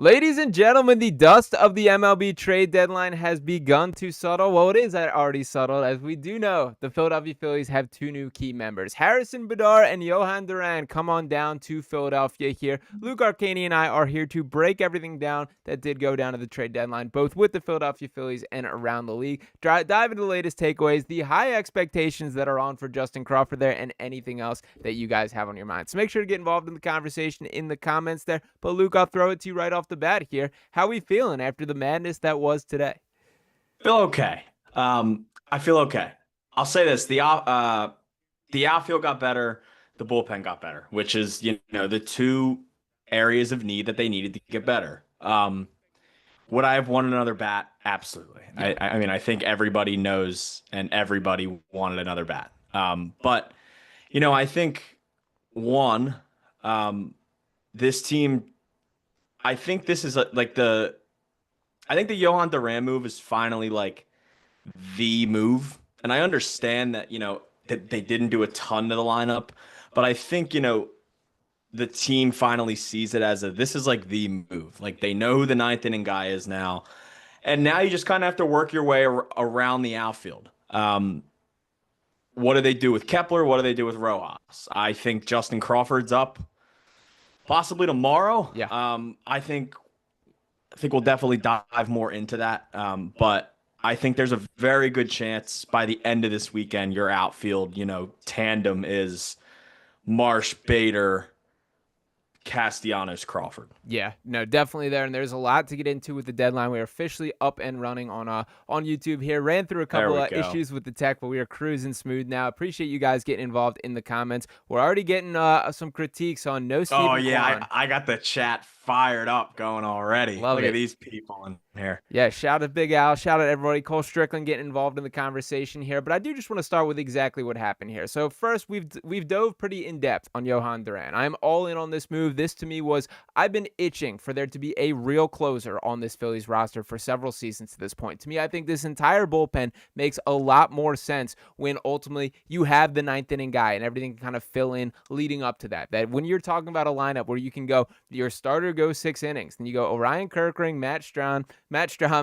Ladies and gentlemen, the dust of the MLB trade deadline has begun to settle. Well, it is already settled, as we do know the Philadelphia Phillies have two new key members. Harrison Bader and Johan Duran come on down to Philadelphia here. Luke Arcaini and I are here to break everything down that did go down to the trade deadline, both with the Philadelphia Phillies and around the league. Dive into the latest takeaways, the high expectations that are on for Justin Crawford there, and anything else that you guys have on your mind. So make sure to get involved in the conversation in the comments there. But Luke, I'll throw it to you right off the bat here. How are we feeling after the madness that was today? Feel okay. I feel okay. I'll say this: the outfield got better, the bullpen got better, which is the two areas of need that they needed to get better. Would I have won another bat? Absolutely. I mean, I think everybody knows and everybody wanted another bat. But I think this team. I think this is I think the Johan Duran move is finally like the move. And I understand that, that they didn't do a ton to the lineup, but I think, the team finally sees it as this is like the move. Like they know who the ninth inning guy is now. And now you just kind of have to work your way around the outfield. What do they do with Kepler? What do they do with Rojas? I think Justin Crawford's up. Possibly tomorrow. Yeah. I think we'll definitely dive more into that. But I think there's a very good chance by the end of this weekend, your outfield, tandem is Marsh, Bader, Castellanos, Crawford. Yeah, no, definitely there, and there's a lot to get into with the deadline. We are officially up and running on YouTube here. Ran through a couple of issues with the tech, but we are cruising smooth now. Appreciate you guys getting involved in the comments. We're already getting some critiques on no Steven Kwan. I got the chat fired up going already. Look at these people in here. Yeah, shout out Big Al, shout out everybody. Cole Strickland getting involved in the conversation here, but I do just want to start with exactly what happened here. So first, we've dove pretty in depth on Johan Duran. I'm all in on this move. This to me was, I've been itching for there to be a real closer on this Phillies roster for several seasons to this point. To me, I think this entire bullpen makes a lot more sense when ultimately you have the ninth inning guy and everything can kind of fill in leading up to that. That when you're talking about a lineup where you can go, your starter goes 6 innings, then you go Orion Kirkring, Matt Strahm,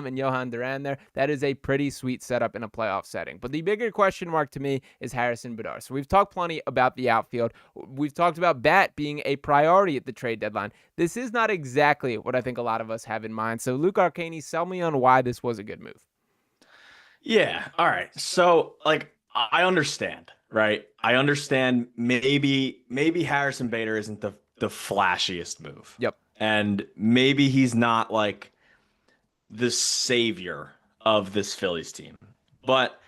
and Johan Duran there. That is a pretty sweet setup in a playoff setting. But the bigger question mark to me is Harrison Bader. So we've talked plenty about the outfield. We've talked about bat being a priority at the trade deadline. This is not exactly what I think a lot of us have in mind. So Luke Arcaini, sell me on why this was a good move. Yeah. All right. So I understand, right? I understand maybe Harrison Bader isn't the flashiest move. Yep. And maybe he's not like the savior of this Phillies team. But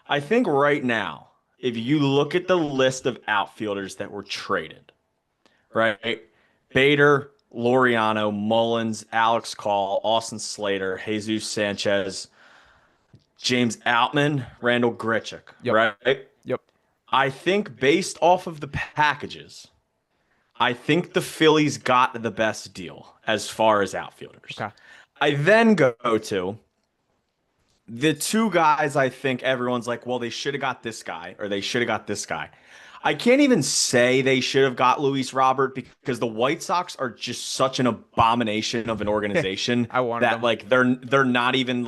I think right now, if you look at the list of outfielders that were traded, right? Bader, Laureano, Mullins, Alex Call, Austin Slater, Jesus Sanchez, James Outman, Randall Grichuk, right? Yep. I think based off of the packages, I think the Phillies got the best deal as far as outfielders. Okay. I then go to the two guys I think everyone's like, well, they should have got this guy or they should have got this guy. I can't even say they should have got Luis Robert because the White Sox are just such an abomination of an organization they're not even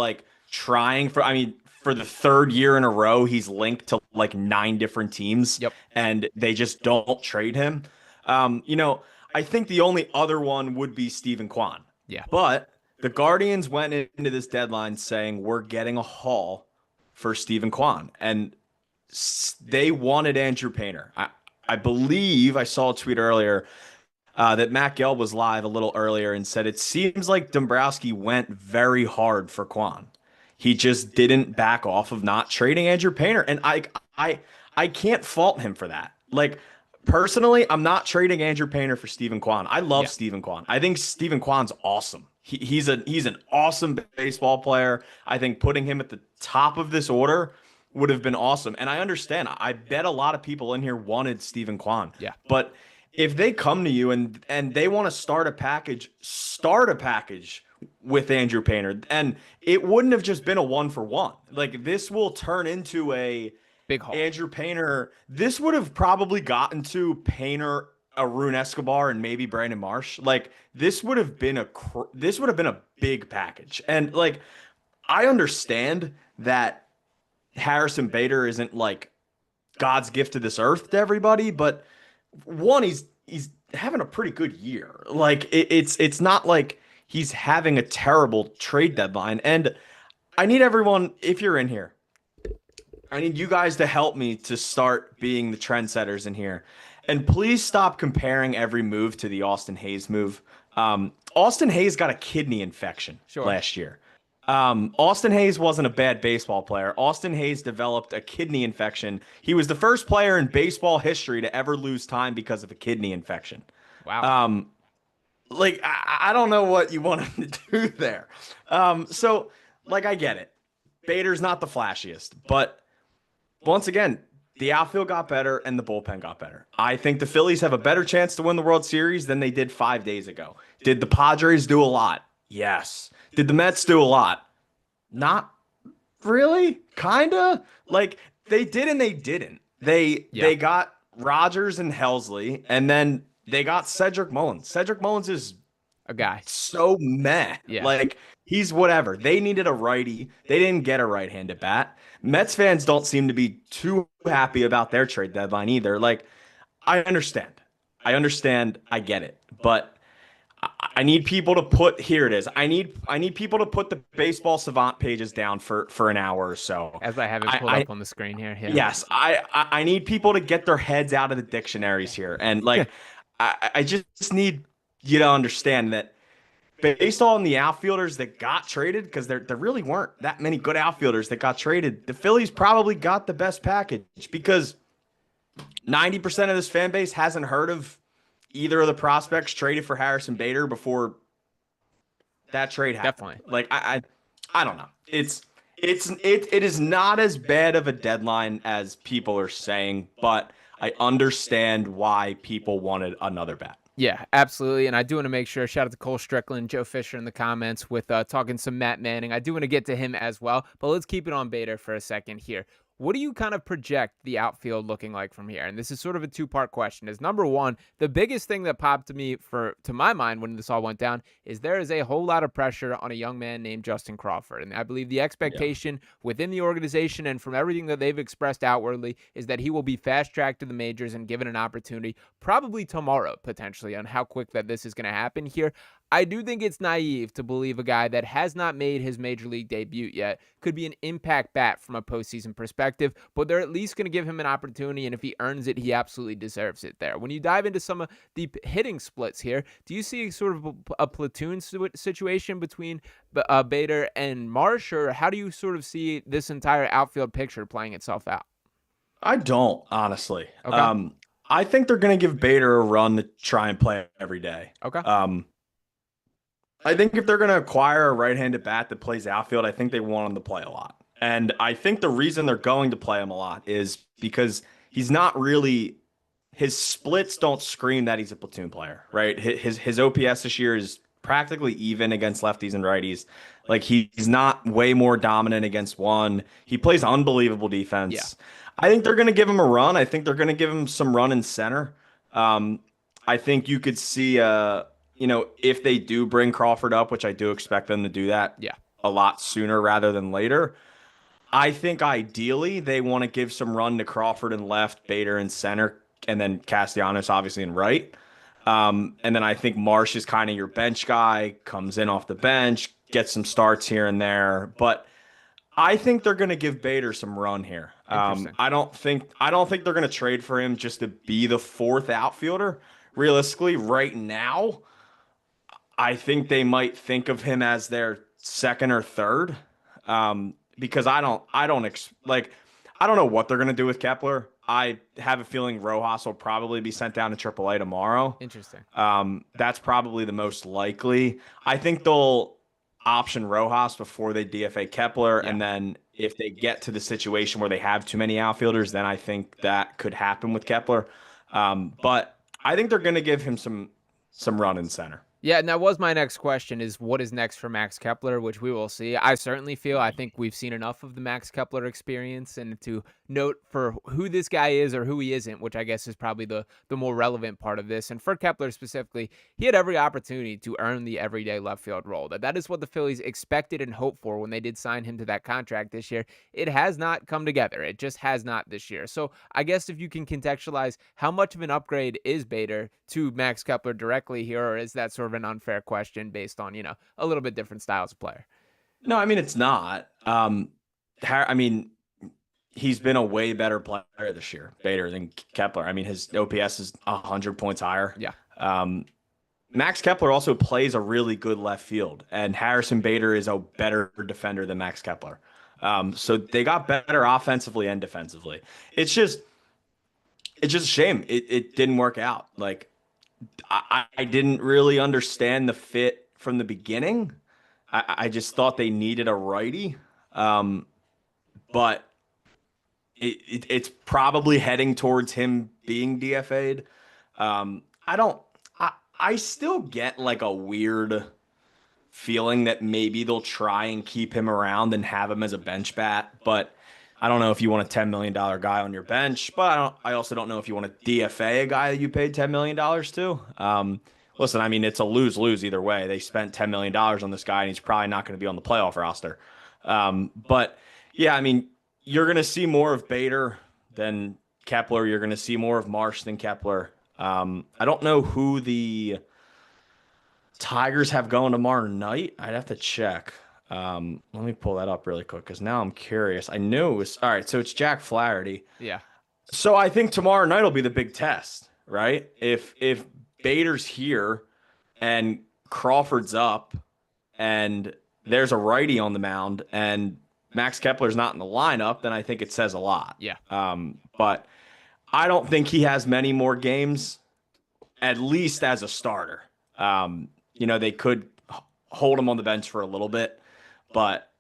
trying for. I mean, for the third year in a row, he's linked to 9 different teams. Yep. And they just don't trade him. I think the only other one would be Steven Kwan. Yeah. But the Guardians went into this deadline saying we're getting a haul for Steven Kwan, and they wanted Andrew Painter. I believe I saw a tweet earlier that Matt Gelb was live a little earlier and said it seems like Dombrowski went very hard for Kwan. He just didn't back off of not trading Andrew Painter, and I can't fault him for that. Personally, I'm not trading Andrew Painter for Steven Kwan. I love Steven Kwan. I think Steven Kwan's awesome. He's an awesome baseball player. I think putting him at the top of this order would have been awesome. And I understand. I bet a lot of people in here wanted Steven Kwan. Yeah. But if they come to you and they want to start a package with Andrew Painter, and it wouldn't have just been a 1-for-1. This will turn into a big haul. Andrew Painter. This would have probably gotten to Painter Arun Escobar and maybe Brandon Marsh. Like this would have been a big package. And like I understand that Harrison Bader isn't like God's gift to this earth to everybody, but one, he's having a pretty good year. Like it's not like he's having a terrible trade deadline. And I need everyone, if you're in here, I need you guys to help me to start being the trendsetters in here. And please stop comparing every move to the Austin Hayes move. Austin Hayes got a kidney infection last year. Austin Hayes wasn't a bad baseball player. Austin Hayes developed a kidney infection. He was the first player in baseball history to ever lose time because of a kidney infection. Wow. Like, I don't know what you want him to do there. So, like, I get it. Bader's not the flashiest, but once again, the outfield got better and the bullpen got better. I think the Phillies have a better chance to win the World Series than they did 5 days ago. Did the Padres do a lot? Yes. Did the Mets do a lot? Not really. Kinda. Like they did and they didn't. They got Rogers and Helsley, and then they got Cedric Mullins. Cedric Mullins is a guy. So meh. Yeah. Like he's whatever. They needed a righty. They didn't get a right-handed bat. Mets fans don't seem to be too happy about their trade deadline either. Like I understand. I get it. But I need people to put here it is. I need people to put the baseball savant pages down for an hour or so. As I have it pulled up on the screen here. Yeah. Yes, I need people to get their heads out of the dictionaries here. And like I just need you to understand that based on the outfielders that got traded, because there really weren't that many good outfielders that got traded, the Phillies probably got the best package because 90% of this fan base hasn't heard of either of the prospects traded for Harrison Bader before that trade happened. Definitely. Like I don't know. It is not as bad of a deadline as people are saying, but I understand why people wanted another bat. Yeah, absolutely. And I do want to make sure, shout out to Cole Strickland, Joe Fisher in the comments with talking some Matt Manning. I do want to get to him as well, but let's keep it on Bader for a second here. What do you kind of project the outfield looking like from here? And this is sort of a two-part question. Is number one, the biggest thing that popped to my mind when this all went down is there is a whole lot of pressure on a young man named Justin Crawford. And I believe the expectation within the organization and from everything that they've expressed outwardly is that he will be fast-tracked to the majors and given an opportunity probably tomorrow, potentially, on how quick that this is going to happen here. I do think it's naive to believe a guy that has not made his major league debut yet could be an impact bat from a postseason perspective, but they're at least going to give him an opportunity, and if he earns it, he absolutely deserves it there. When you dive into some of the hitting splits here, do you see sort of a platoon situation between Bader and Marsh, or how do you sort of see this entire outfield picture playing itself out? I don't, honestly. Okay. I think they're going to give Bader a run to try and play every day. Okay. I think if they're going to acquire a right-handed bat that plays outfield, I think they want him to play a lot. And I think the reason they're going to play him a lot is because he's not really his splits don't scream that he's a platoon player, right? His OPS this year is practically even against lefties and righties. Like he's not way more dominant against one. He plays unbelievable defense. Yeah. I think they're going to give him a run. I think they're going to give him some run in center. I think you could see if they do bring Crawford up, which I do expect them to do that a lot sooner rather than later, I think ideally they want to give some run to Crawford in left, Bader in center, and then Castellanos obviously in right. And then I think Marsh is kind of your bench guy, comes in off the bench, gets some starts here and there. But I think they're going to give Bader some run here. I don't think they're going to trade for him just to be the fourth outfielder. Realistically, right now, I think they might think of him as their second or third, because I don't know what they're gonna do with Kepler. I have a feeling Rojas will probably be sent down to AAA tomorrow. Interesting. That's probably the most likely. I think they'll option Rojas before they DFA Kepler, and then if they get to the situation where they have too many outfielders, then I think that could happen with Kepler. But I think they're gonna give him some run in center. Yeah, and that was my next question is what is next for Max Kepler, which we will see. I certainly feel I think we've seen enough of the Max Kepler experience and to note for who this guy is or who he isn't, which I guess is probably the more relevant part of this. And for Kepler specifically, he had every opportunity to earn the everyday left field role. That is what the Phillies expected and hoped for when they did sign him to that contract this year. It has not come together. It just has not this year. So I guess if you can contextualize how much of an upgrade is Bader to Max Kepler directly here, or is that sort of an unfair question based on, a little bit different styles of player? No, I mean it's not. I mean, he's been a way better player this year, Bader, than Kepler. I mean, his OPS is 100 points higher. Yeah. Max Kepler also plays a really good left field, and Harrison Bader is a better defender than Max Kepler. So they got better offensively and defensively. It's just a shame it didn't work out. Like I didn't really understand the fit from the beginning. I just thought they needed a righty, but it's probably heading towards him being DFA'd. I still get like a weird feeling that maybe they'll try and keep him around and have him as a bench bat, but I don't know if you want a $10 million guy on your bench, but I also don't know if you want to DFA a guy that you paid $10 million to. Listen, I mean, it's a lose-lose either way. They spent $10 million on this guy, and he's probably not going to be on the playoff roster. But, yeah, I mean, you're going to see more of Bader than Kepler. You're going to see more of Marsh than Kepler. I don't know who the Tigers have going tomorrow night. I'd have to check. Let me pull that up really quick because now I'm curious. I knew it was all right. So it's Jack Flaherty. Yeah. So I think tomorrow night will be the big test, right? If Bader's here and Crawford's up and there's a righty on the mound and Max Kepler's not in the lineup, then I think it says a lot. Yeah. But I don't think he has many more games, at least as a starter. They could hold him on the bench for a little bit, but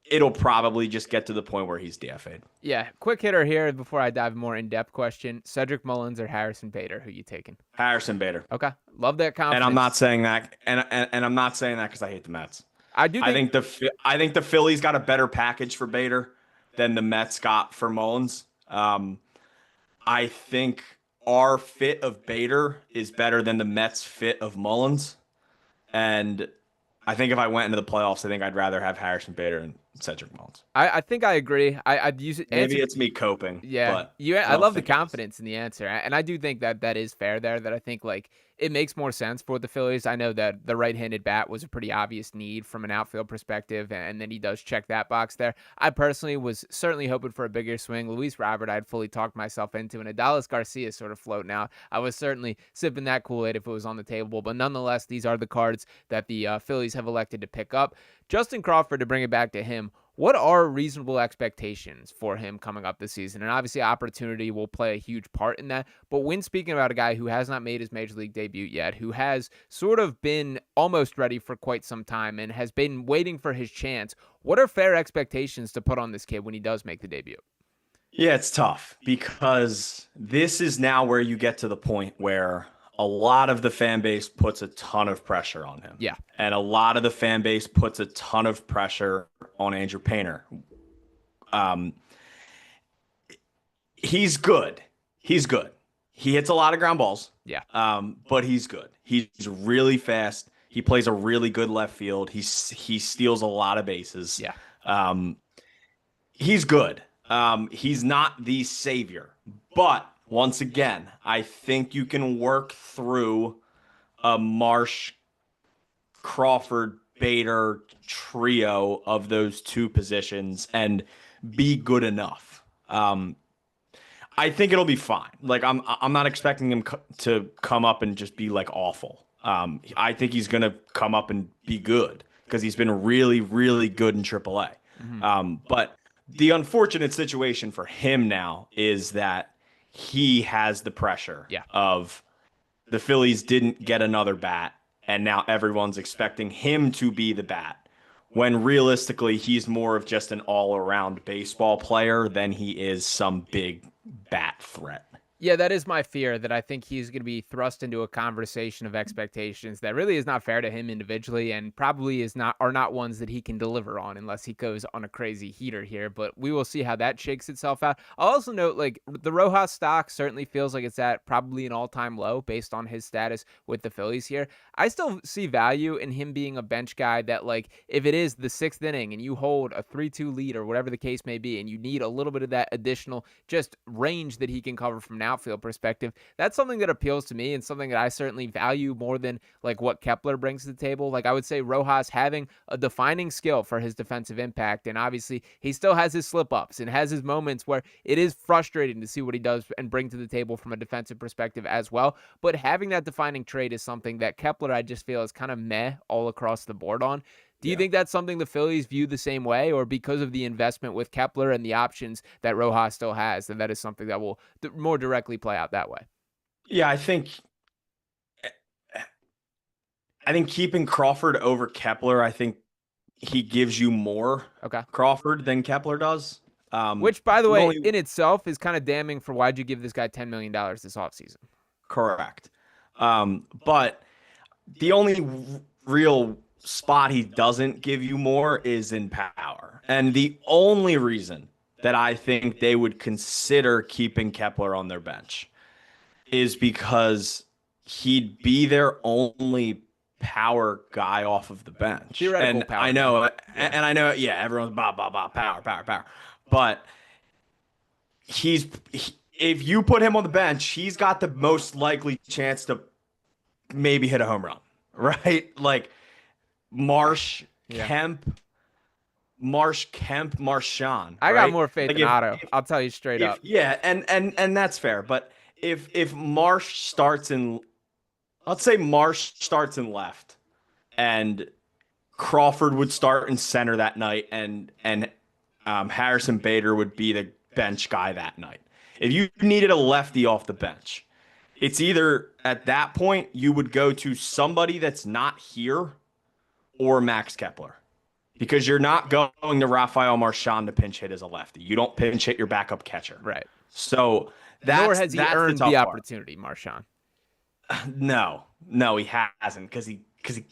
it'll probably just get to the point where he's DFA'd. Yeah, quick hitter here before I dive more in-depth question. Cedric Mullins or Harrison Bader, who you taking? Harrison Bader. Okay, love that confidence. And I'm not saying that, and I'm not saying that because I hate the Mets. I think the Phillies got a better package for Bader than the Mets got for Mullins. I think our fit of Bader is better than the Mets fit of Mullins, and I think if I went into the playoffs, I think I'd rather have Harrison Bader and Cedric Mullins. I think I agree. I'd use it. Maybe it's me coping. Yeah, but I love the confidence in the answer, and I do think that is fair there. That I think like it makes more sense for the Phillies. I know that the right-handed bat was a pretty obvious need from an outfield perspective, and then he does check that box there. I personally was certainly hoping for a bigger swing. Luis Robert, I'd fully talked myself into, and Adolis Garcia sort of floating out. I was certainly sipping that Kool-Aid if it was on the table, but nonetheless, these are the cards that the Phillies have elected to pick up. Justin Crawford, to bring it back to him, what are reasonable expectations for him coming up this season? And obviously opportunity will play a huge part in that. But when speaking about a guy who has not made his major league debut yet, who has sort of been almost ready for quite some time and has been waiting for his chance, what are fair expectations to put on this kid when he does make the debut? Yeah, it's tough because this is now where you get to the point where a lot of the fan base puts a ton of pressure on him. Yeah. And a lot of the fan base puts a ton of pressure on Andrew Painter. He's good. He's good. He hits a lot of ground balls. Yeah. But he's good. He's really fast. He plays a really good left field. He steals a lot of bases. Yeah. He's good. He's not the savior, but once again, I think you can work through a Marsh, Crawford, Bader trio of those two positions and be good enough. I think it'll be fine. Like I'm not expecting him to come up and just be like awful. I think he's gonna come up and be good because he's been really, really good in AAA. Mm-hmm. But the unfortunate situation for him now is that he has the pressure of the Phillies didn't get another bat, and now everyone's expecting him to be the bat, when realistically he's more of just an all-around baseball player than he is some big bat threat. Yeah, that is my fear, that I think he's going to be thrust into a conversation of expectations that really is not fair to him individually, and probably are not ones that he can deliver on unless he goes on a crazy heater here. But we will see how that shakes itself out. I'll also note, like, the Rojas stock certainly feels like it's at probably an all-time low based on his status with the Phillies here. I still see value in him being a bench guy that, like, if it is the 6th inning and you hold a 3-2 lead or whatever the case may be, and you need a little bit of that additional just range that he can cover from an outfield perspective, that's something that appeals to me and something that I certainly value more than like what Kepler brings to the table. Like, I would say Rojas having a defining skill for his defensive impact, and obviously he still has his slip ups and has his moments where it is frustrating to see what he does and bring to the table from a defensive perspective as well. But having that defining trait is something that Kepler, I just feel, is kind of meh all across the board on. Do you Yeah. think that's something the Phillies view the same way, or because of the investment with Kepler and the options that Rojas still has, then that is something that will more directly play out that way? Yeah, I think keeping Crawford over Kepler, I think he gives you more Okay. Crawford than Kepler does. Which, by the The way, only in itself is kind of damning for why'd you give this guy $10 million this offseason? correct. But the only real spot he doesn't give you more is in power. And the only reason that I think they would consider keeping Kepler on their bench is because he'd be their only power guy off of the bench. Theoretical And power I guy. know, Yeah. and I know, yeah, everyone's power, power, power. But if you put him on the bench, he's got the most likely chance to maybe hit a home run, right? Like Marsh, Yeah. Marchand, I got right? more faith Like in Otto. I'll tell you straight if up. yeah, and that's fair. But if Marsh starts in, let's say Marsh starts in left, and Crawford would start in center that night, and Harrison Bader would be the bench guy that night. If you needed a lefty off the bench, it's either at that point you would go to somebody that's not here or Max Kepler because you're not going to Rafael Marchand to pinch hit as a lefty. You don't pinch hit your backup catcher. Right. So Nor that's has he that's the earned the tough part. opportunity, Marchand. No, he hasn't because he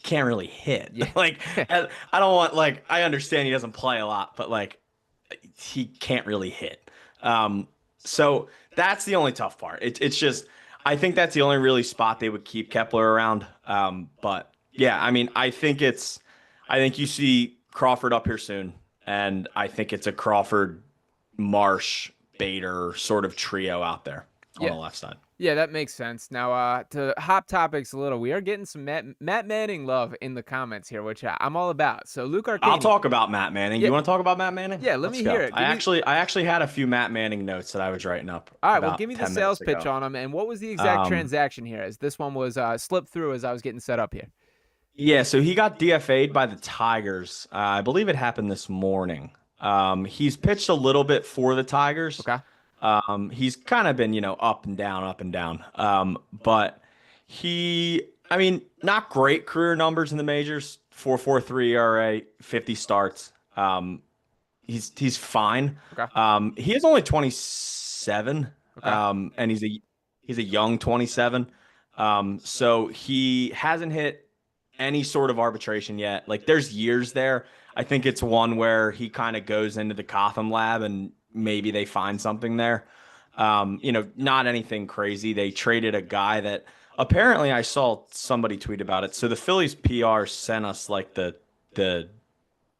can't really hit. Yeah. Like I don't want like I understand he doesn't play a lot, but like he can't really hit. So that's the only tough part. It's just I think that's the only really spot they would keep Kepler around. But yeah, I mean I think you see Crawford up here soon, and I think it's a Crawford, Marsh, Bader sort of trio out there on Yeah. the left side. Yeah, that makes sense. Now, to hop topics a little, we are getting some Matt Manning love in the comments here, which I'm all about. So, Luke I'll Arcaini. talk about Matt Manning. Yeah, You want to talk about Matt Manning? yeah, let Let's me hear go. it. I actually had a few Matt Manning notes that I was writing up All right, well, give about me the 10 minutes sales pitch ago. on him, and what was the exact Um, transaction here? As this one was slipped through as I was getting set up here. yeah, so he got DFA'd by the Tigers. I believe it happened this morning. He's pitched a little bit for the Tigers. Okay. He's kind of been, up and down, up and down. But I mean, not great career numbers in the majors. 4.43 ERA, 50 starts. He's fine. Okay. He is only 27. Okay. And he's a young 27. So he hasn't hit any sort of arbitration yet. Like there's years there. I think it's one where he kind of goes into the Gotham lab and maybe they find something there. Not anything crazy. They traded a guy that apparently I saw somebody tweet about it. So the Phillies PR sent us like the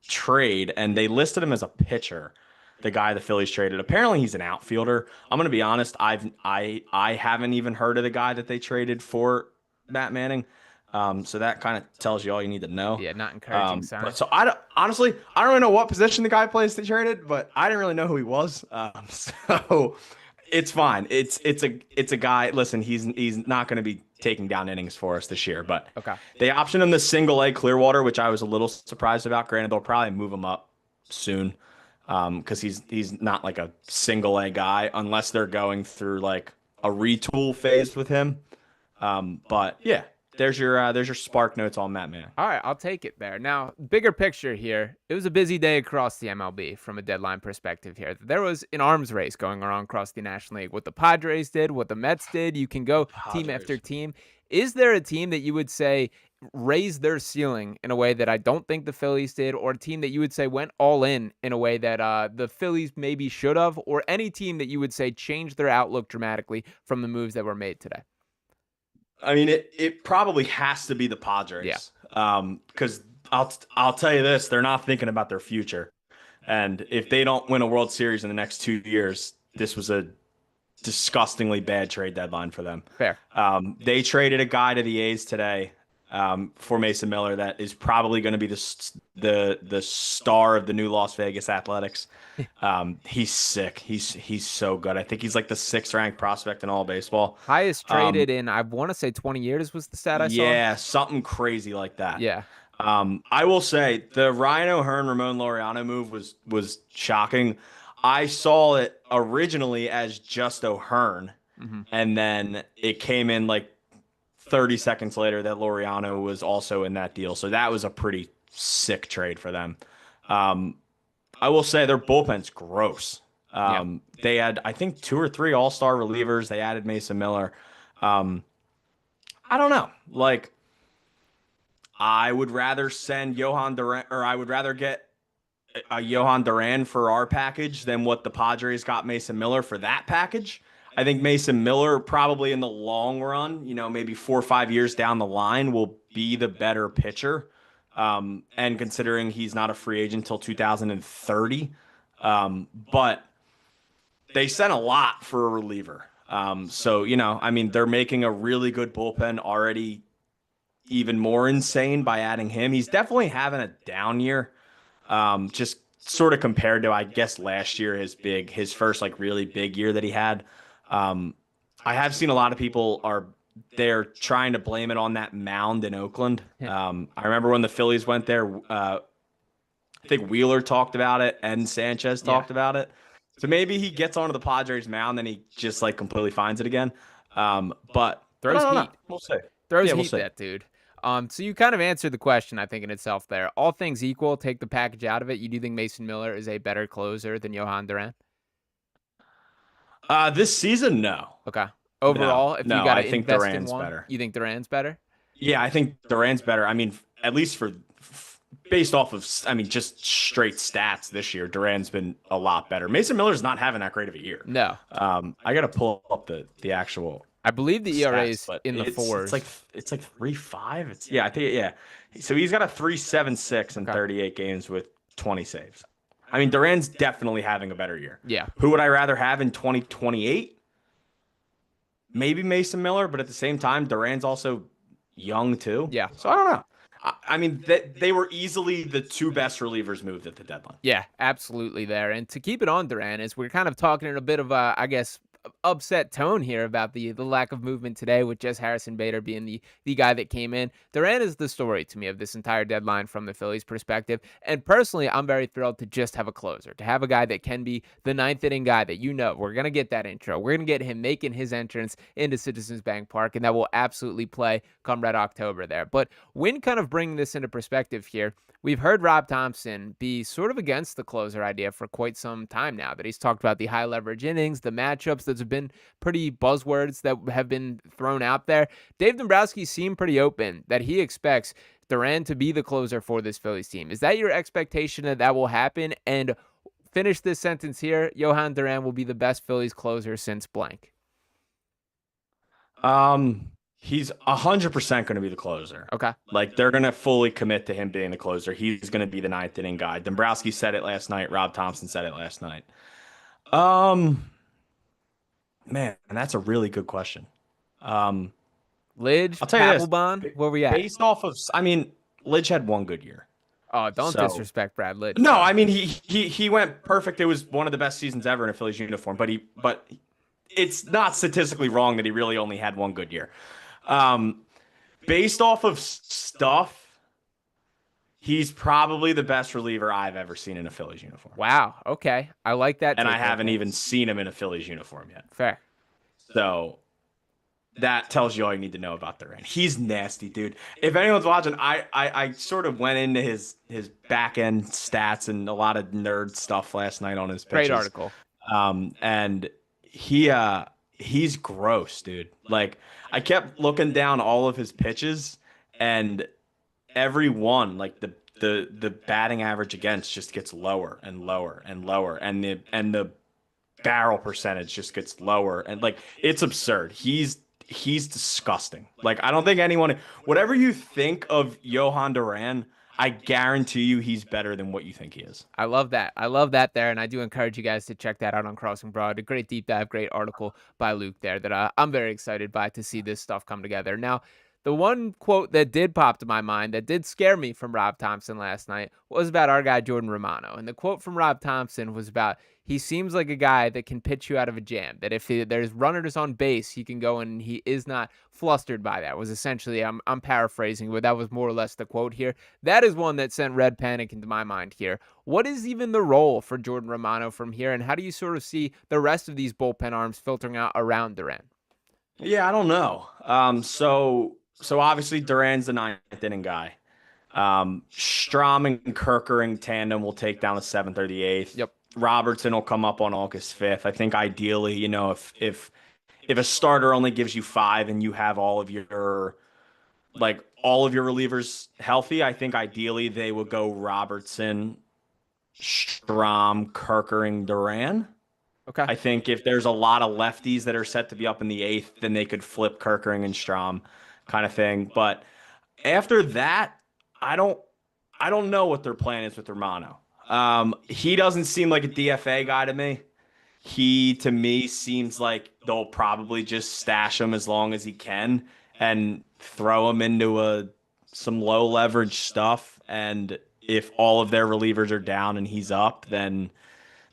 trade and they listed him as a pitcher. The guy the Phillies traded. Apparently he's an outfielder. I'm gonna be honest. I haven't even heard of the guy that they traded for Matt Manning. So that kind of tells you all you need to know. Yeah, not encouraging sign. But so honestly, I don't really know what position the guy plays they traded, but I didn't really know who he was. So it's fine. It's a guy. Listen, he's not going to be taking down innings for us this year, but Okay. they optioned him the single A Clearwater, which I was a little surprised about. Granted, they'll probably move him up soon, because he's not like a single A guy unless they're going through like a retool phase with him. But yeah, there's your spark notes on that, man. All right, I'll take it there. Now, bigger picture here. It was a busy day across the MLB from a deadline perspective here. There was an arms race going on across the National League. What the Padres did, what the Mets did, you can go team after Padres. team. Is there a team that you would say raised their ceiling in a way that I don't think the Phillies did, or a team that you would say went all in a way that the Phillies maybe should have, or any team that you would say changed their outlook dramatically from the moves that were made today? I mean, it probably has to be the Padres. Because I'll tell you this, they're not thinking about their future. And if they don't win a World Series in the next 2 years, this was a disgustingly bad trade deadline for them. Fair. They traded a guy to the A's today for Mason Miller that is probably going to be the star of the new Las Vegas Athletics. He's sick. He's so good. I think he's like the 6th ranked prospect in all of baseball. Highest traded in, I want to say 20 years was the stat I saw. Yeah, something crazy like that. Yeah. I will say the Ryan O'Hearn Ramon Laureano move was shocking. I saw it originally as just O'Hearn, and then it came in like 30 seconds later that Laureano was also in that deal. So that was a pretty sick trade for them. I will say their bullpen's gross. They had, I think, 2 or 3 all-star relievers. They added Mason Miller. I don't know. Like, I would rather send Johan Duran, or I would rather get a Johan Duran for our package than what the Padres got Mason Miller for that package. I think Mason Miller probably in the long run, maybe 4 or 5 years down the line, will be the better pitcher. And considering he's not a free agent until 2030, but they sent a lot for a reliever. So, I mean, they're making a really good bullpen already even more insane by adding him. He's definitely having a down year. Just sort of compared to, I guess, last year, his first like really big year that he had. I have seen a lot of people they're trying to blame it on that mound in Oakland. I remember when the Phillies went there, I think Wheeler talked about it and Sanchez talked about it. So maybe he gets onto the Padres mound and he just like completely finds it again. But throws heat. We'll see. Throws heat, that dude. So you kind of answered the question, I think, in itself there. All things equal, take the package out of it. You do think Mason Miller is a better closer than Johan Duran? This season, no. Okay. Overall, if you got to invest Duran's in one, better. You think Duran's better? Yeah, I think Duran's better. I mean, at least based off of, just straight stats this year, Duran's been a lot better. Mason Miller's not having that great of a year. No. I got to pull up the actual. I believe the ERA is stats, in the 4s. It's like 3.5. I think So he's got a 3.76 in 38 games with 20 saves. I mean, Duran's definitely having a better year. Yeah. Who would I rather have in 2028? Maybe Mason Miller, but at the same time, Duran's also young too. Yeah. So I don't know. I mean, they were easily the 2 best relievers moved at the deadline. Yeah, absolutely there. And to keep it on Duran, is we're kind of talking in a bit of a, I guess, upset tone here about the lack of movement today, with just Harrison Bader being the guy that came in. Duran is the story to me of this entire deadline from the Phillies perspective. And personally, I'm very thrilled to just have a closer, to have a guy that can be the 9th inning guy that we're going to get that intro. We're going to get him making his entrance into Citizens Bank Park, and that will absolutely play come Red October there. But when kind of bringing this into perspective here, we've heard Rob Thomson be sort of against the closer idea for quite some time now, that he's talked about the high leverage innings, the matchups. Those have been pretty buzzwords that have been thrown out there. Dave Dombrowski seemed pretty open that he expects Duran to be the closer for this Phillies team. Is that your expectation that will happen? And finish this sentence here: Johan Duran will be the best Phillies closer since blank. He's 100% going to be the closer. Okay. Like, they're going to fully commit to him being the closer. He's going to be the 9th inning guy. Dombrowski said it last night. Rob Thomson said it last night. Man, that's a really good question. Lidge, I'll tell you Papelbon, where we at? Based off of, Lidge had one good year. Oh, don't disrespect Brad Lidge. No, I mean he went perfect. It was one of the best seasons ever in a Phillies uniform. But it's not statistically wrong that he really only had one good year. Based off of stuff, he's probably the best reliever I've ever seen in a Phillies uniform. Wow. Okay. I like that. And I haven't even seen him in a Phillies uniform yet. Fair. So that tells you all you need to know about Duran. He's nasty, dude. If anyone's watching, I sort of went into his back end stats and a lot of nerd stuff last night on his Great pitches. article. And he's gross, dude. Like I kept looking down all of his pitches, and every one, like the batting average against just gets lower and lower and lower, and the barrel percentage just gets lower, and like it's absurd. He's disgusting. Like I don't think anyone, whatever you think of Johan Duran, I guarantee you he's better than what you think he is. I love that. I love that there, and I do encourage you guys to check that out on Crossing Broad. A great deep dive, great article by Luke there that I'm very excited by to see this stuff come together. Now, the one quote that did pop to my mind that did scare me from Rob Thomson last night was about our guy Jordan Romano. And the quote from Rob Thomson was about, he seems like a guy that can pitch you out of a jam, that if there's runners on base, he can go and he is not flustered by that, was essentially, I'm paraphrasing, but that was more or less the quote here. That is one that sent red panic into my mind here. What is even the role for Jordan Romano from here, and how do you sort of see the rest of these bullpen arms filtering out around Duran? Yeah, I don't know. So obviously Duran's the ninth inning guy. Strom and Kerkering tandem will take down the seventh or the eighth. Yep. Robertson will come up on August 5th. I think ideally, if a starter only gives you five and you have all of your relievers healthy, I think ideally they would go Robertson, Strom, Kerkering, Duran. Okay. I think if there's a lot of lefties that are set to be up in the eighth, then they could flip Kerkering and Strom kind of thing. But after that, I don't know what their plan is with Romano. He doesn't seem like a DFA guy to me. He, to me, seems like they'll probably just stash him as long as he can and throw him into some low leverage stuff. And if all of their relievers are down and he's up, then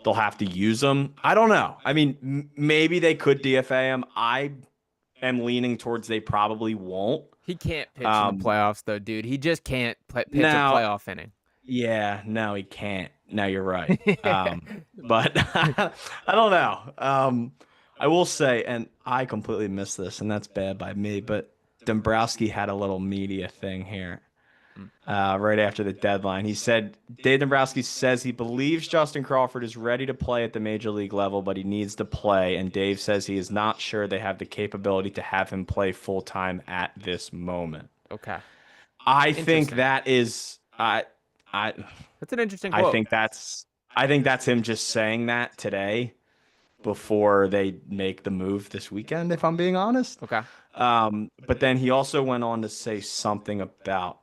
they'll have to use him. I don't know. I mean, maybe they could DFA him. I am leaning towards they probably won't. He can't pitch in the playoffs, though, dude. He just can't pitch a playoff inning. Yeah, no, he can't. No, you're right. But I don't know. I will say, and I completely missed this, and that's bad by me, but Dombrowski had a little media thing here right after the deadline. He said, Dave Dombrowski says he believes Justin Crawford is ready to play at the major league level, but he needs to play. And Dave says he is not sure they have the capability to have him play full time at this moment. Okay. I think that is, that's an interesting quote. I think that's him just saying that today before they make the move this weekend, if I'm being honest. Okay. But then he also went on to say something about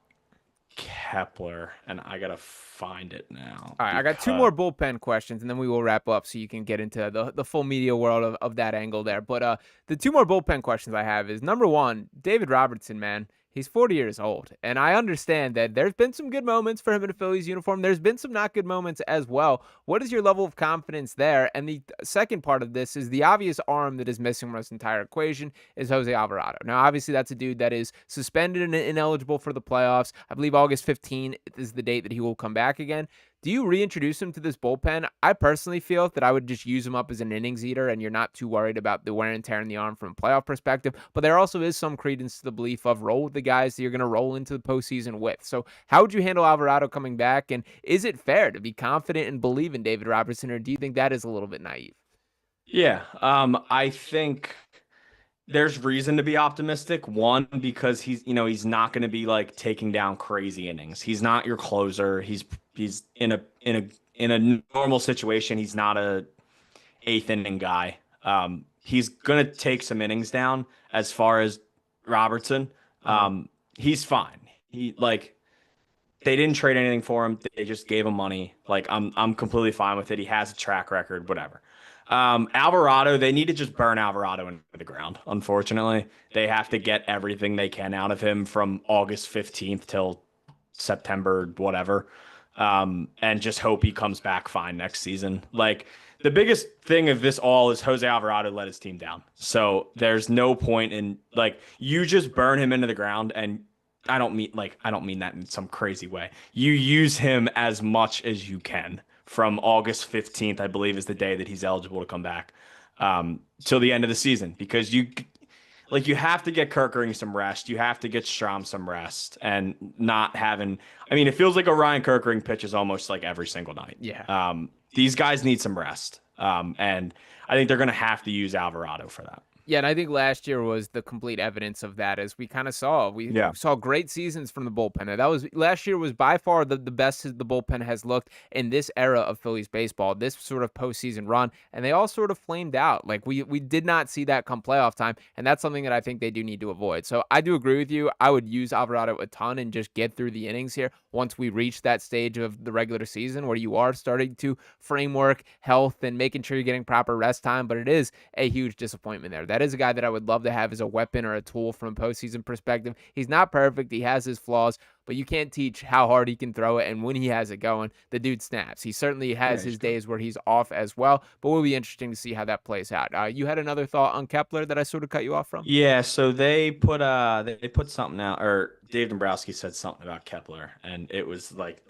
Kepler, and I gotta find it now. All right, I got two more bullpen questions, and then we will wrap up so you can get into the full media world of that angle there. But the two more bullpen questions I have is, number one, David Robertson, man. He's 40 years old, and I understand that there's been some good moments for him in a Phillies uniform. There's been some not good moments as well. What is your level of confidence there? And the second part of this is the obvious arm that is missing from this entire equation is Jose Alvarado. Now, obviously, that's a dude that is suspended and ineligible for the playoffs. I believe August 15th is the date that he will come back again. Do you reintroduce him to this bullpen? I personally feel that I would just use him up as an innings eater, and you're not too worried about the wear and tear in the arm from a playoff perspective. But there also is some credence to the belief of roll with the guys that you're going to roll into the postseason with. So how would you handle Alvarado coming back? And is it fair to be confident and believe in David Robertson, or do you think that is a little bit naive? Yeah, I think there's reason to be optimistic. One, because he's not going to be like taking down crazy innings. He's not your closer. He's in a normal situation. He's not a eighth inning guy. He's going to take some innings down. As far as Robertson, he's fine. They didn't trade anything for him. They just gave him money. Like I'm completely fine with it. He has a track record, whatever. Alvarado, they need to just burn Alvarado into the ground. Unfortunately, they have to get everything they can out of him from August 15th till September, whatever. And just hope he comes back fine next season. Like the biggest thing of this all is Jose Alvarado let his team down. So there's no point in you just burn him into the ground, and I don't mean that in some crazy way. You use him as much as you can. From August 15th, I believe, is the day that he's eligible to come back till the end of the season. Because like you have to get Kerkering some rest. You have to get Strom some rest, and not having. I mean, it feels like Orion Kerkering pitches almost like every single night. Yeah. These guys need some rest, and I think they're going to have to use Alvarado for that. Yeah, and I think last year was the complete evidence of that, as we kind of saw. We Yeah. saw great seasons from the bullpen. And that was last year was by far the best the bullpen has looked in this era of Phillies baseball, this sort of postseason run. And they all sort of flamed out. Like we did not see that come playoff time. And that's something that I think they do need to avoid. So I do agree with you. I would use Alvarado a ton and just get through the innings here once we reach that stage of the regular season where you are starting to framework health and making sure you're getting proper rest time. But it is a huge disappointment there. That is a guy that I would love to have as a weapon or a tool from a postseason perspective. He's not perfect. He has his flaws, but you can't teach how hard he can throw it. And when he has it going, the dude snaps. He certainly has his days where he's off as well, but will be interesting to see how that plays out. You had another thought on Kepler that I sort of cut you off from? Yeah, so they put something out, or Dave Dombrowski said something about Kepler, and it was like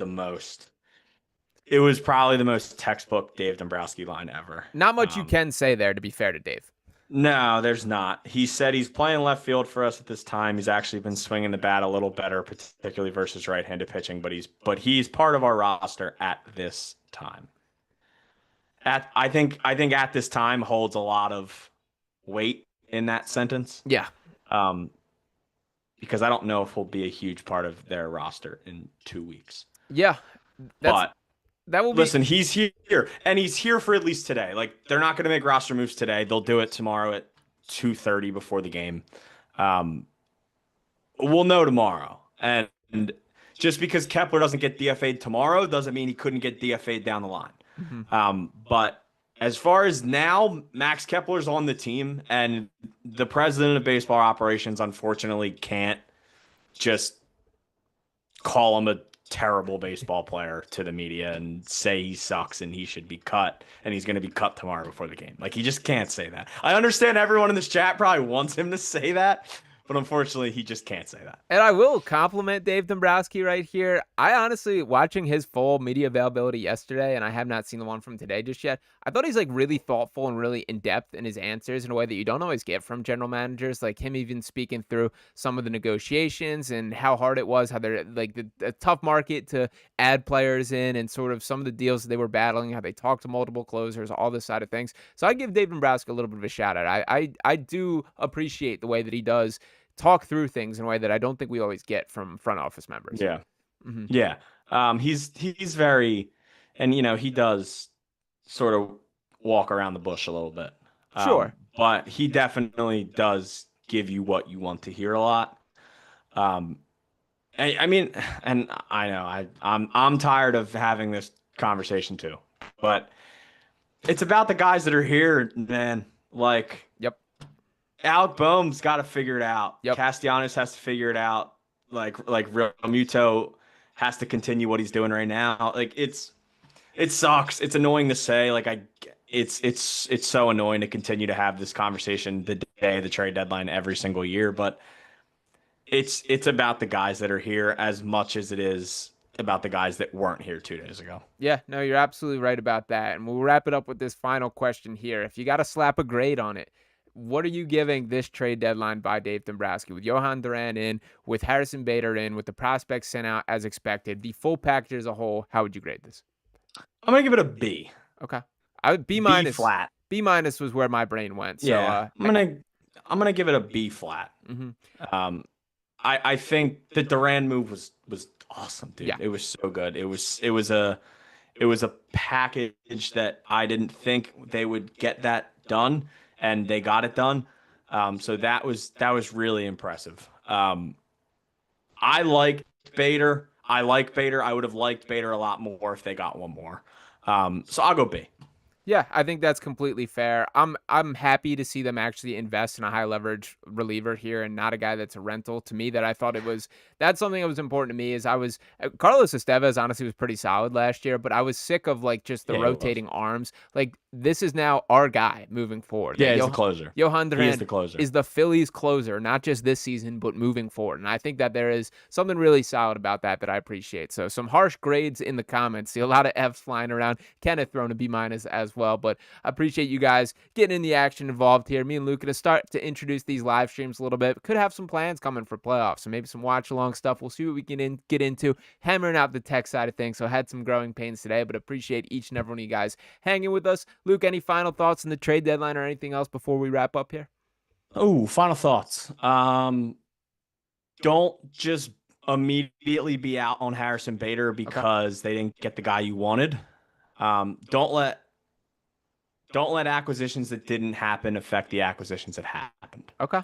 it was probably the most textbook Dave Dombrowski line ever. Not much you can say there, to be fair to Dave. No, there's not. He said he's playing left field for us at this time. He's actually been swinging the bat a little better, particularly versus right-handed pitching, but he's part of our roster at this time. I think at this time holds a lot of weight in that sentence. Yeah. Because I don't know if he'll be a huge part of their roster in 2 weeks. Yeah. Listen, he's here, and he's here for at least today. Like, they're not going to make roster moves today. They'll do it tomorrow at 2:30 before the game. We'll know tomorrow. And just because Kepler doesn't get DFA'd tomorrow doesn't mean he couldn't get DFA'd down the line. Mm-hmm. But as far as now, Max Kepler's on the team, and the president of baseball operations, unfortunately, can't just call him a terrible baseball player to the media and say he sucks and he should be cut and he's going to be cut tomorrow before the game. Like, he just can't say that. I understand everyone in this chat probably wants him to say that, but unfortunately he just can't say that. And I will compliment Dave Dombrowski right here. I honestly, watching his full media availability yesterday, and I have not seen the one from today just yet, I thought he's like really thoughtful and really in-depth in his answers in a way that you don't always get from general managers, like him even speaking through some of the negotiations and how hard it was, how they're like the tough market to add players in, and sort of some of the deals that they were battling, how they talked to multiple closers, all this side of things. So I give Dave Dombrowski a little bit of a shout out. I do appreciate the way that he does talk through things in a way that I don't think we always get from front office members. Yeah. Mm-hmm. Yeah. He's very, and he does sort of walk around the bush a little bit. Sure. But he definitely does give you what you want to hear a lot. I mean, and I know I'm tired of having this conversation too, but it's about the guys that are here, man. Like, yep. Alec Boehm's got to figure it out. Yep. Castellanos has to figure it out. Like Realmuto has to continue what he's doing right now. Like, it sucks. It's annoying to say. Like, it's so annoying to continue to have this conversation the day of the trade deadline every single year. But it's about the guys that are here as much as it is about the guys that weren't here 2 days ago. Yeah, no, you're absolutely right about that. And we'll wrap it up with this final question here. If you got to slap a grade on it, what are you giving this trade deadline by Dave Dombrowski, with Johan Duran in, with Harrison Bader in, with the prospects sent out as expected, the full package as a whole? How would you grade this? I'm gonna give it a B. Okay, I would B minus. B flat. B minus was where my brain went. So, yeah, I'm gonna give it a B flat. Mm-hmm. I think the Duran move was awesome, dude. Yeah. It was so good. It was a package that I didn't think they would get that done, and they got it done. So that was really impressive. I like Bader. I would have liked Bader a lot more if they got one more. So I'll go B. Yeah, I think that's completely fair. I'm happy to see them actually invest in a high leverage reliever here and not a guy that's a rental. To me, that's something that was important to me. Is Carlos Estevez honestly was pretty solid last year, but I was sick of like just the rotating arms. Like, this is now our guy moving forward. Yeah, he's the closer. Johan Duran He is the closer. is the Phillies closer, not just this season, but moving forward. And I think that there is something really solid about that I appreciate. So some harsh grades in the comments. See a lot of Fs flying around. Kenneth throwing a B- as well. But I appreciate you guys getting in the action involved here. Me and Luke going to start to introduce these live streams a little bit. Could have some plans coming for playoffs. So maybe some watch along stuff. We'll see what we can get into. Hammering out the tech side of things. So I had some growing pains today, but appreciate each and every one of you guys hanging with us. Luke, any final thoughts on the trade deadline or anything else before we wrap up here? Oh, final thoughts. Don't just immediately be out on Harrison Bader because they didn't get the guy you wanted. Don't let acquisitions that didn't happen affect the acquisitions that happened. Okay.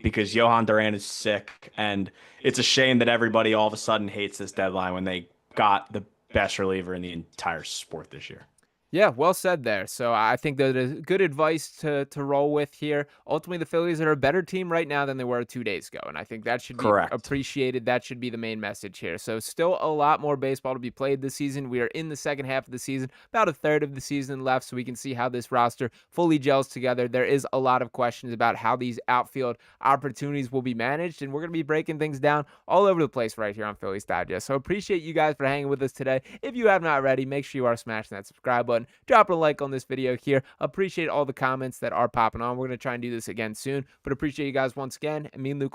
Because Johan Duran is sick, and it's a shame that everybody all of a sudden hates this deadline when they got the best reliever in the entire sport this year. Yeah, well said there. So I think that is good advice to roll with here. Ultimately, the Phillies are a better team right now than they were 2 days ago, and I think that should be appreciated. That should be the main message here. So still a lot more baseball to be played this season. We are in the second half of the season, about a third of the season left, so we can see how this roster fully gels together. There is a lot of questions about how these outfield opportunities will be managed, and we're going to be breaking things down all over the place right here on Phillies Digest. So appreciate you guys for hanging with us today. If you have not already, make sure you are smashing that subscribe button. Drop a like on this video here. Appreciate all the comments that are popping on. We're going to try and do this again soon, but appreciate you guys once again. And me and Luke will be